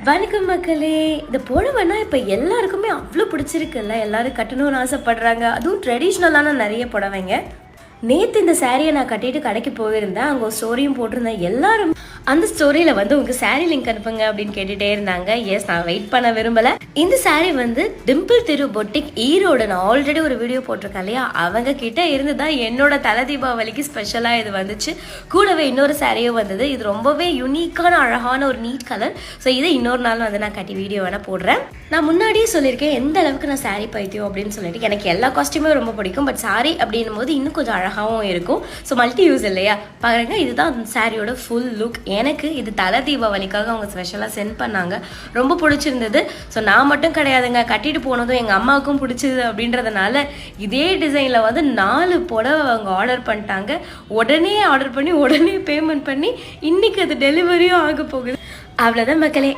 வணக்கம் மக்களே. இந்த புடவைனா இப்போ எல்லாருக்குமே அவ்வளோ பிடிச்சிருக்குல்ல. எல்லாரும் கட்டணும்னு ஆசைப்படுறாங்க. அதுவும் ட்ரெடிஷ்னலான நிறைய புடவைங்க. நேற்று இந்த சாரியை நான் கட்டிட்டு கடைக்கு போயிருந்தேன். அங்கே ஒரு ஸ்டோரியும் போட்டிருந்தேன். எல்லாரும் அந்த ஸ்டோரியில் உங்கள் சாரீ லிங்க் அனுப்புங்க அப்படின்னு கேட்டுகிட்டே இருந்தாங்க. எஸ், நான் வெயிட் பண்ண விரும்பலை. இந்த சாரீ டிம்பிள் திரு பொட்டிக் ஈரோடு. நான் ஆல்ரெடி ஒரு வீடியோ போட்டிருக்கேன் இல்லையா, அவங்க கிட்ட இருந்து தான் என்னோட தலை தீபாவளிக்கு ஸ்பெஷலாக இது வந்துச்சு. கூடவே இன்னொரு சாரியும் வந்தது. இது ரொம்பவே யூனிக்கான அழகான ஒரு நீட் கலர். ஸோ இதை இன்னொரு நாள் நான் கட்டி வீடியோ வேணால் போடுறேன். நான் முன்னாடியே சொல்லியிருக்கேன் எந்த அளவுக்கு நான் சாரீ பைத்தியம் அப்படின்னு சொல்லிட்டு. எனக்கு எல்லா காஸ்டியூமே ரொம்ப பிடிக்கும். பட் சாரீ அப்படின்னும் போது இன்னும் கொஞ்சம் அழகாகவும் இருக்கும். ஸோ மல்டி யூஸ் இல்லையா பாருங்க. இதுதான் அந்த சாரியோட ஃபுல் லுக். எனக்கு இது தலை தீபாவளிக்காக அவங்க ஸ்பெஷலாக சென்ட் பண்ணாங்க. ரொம்ப பிடிச்சிருந்தது. ஸோ நான் மட்டும் கிடையாதுங்க, கட்டிட்டு போனதும் எங்கள் அம்மாவுக்கும் பிடிச்சிது. அப்படின்றதுனால இதே டிசைனில் 4 புடவை அவங்க ஆர்டர் பண்ணிட்டாங்க. உடனே ஆர்டர் பண்ணி உடனே பேமெண்ட் பண்ணி இன்னைக்கு அது டெலிவரியும் ஆக போகுது. அவ்வளோதான் மக்களே.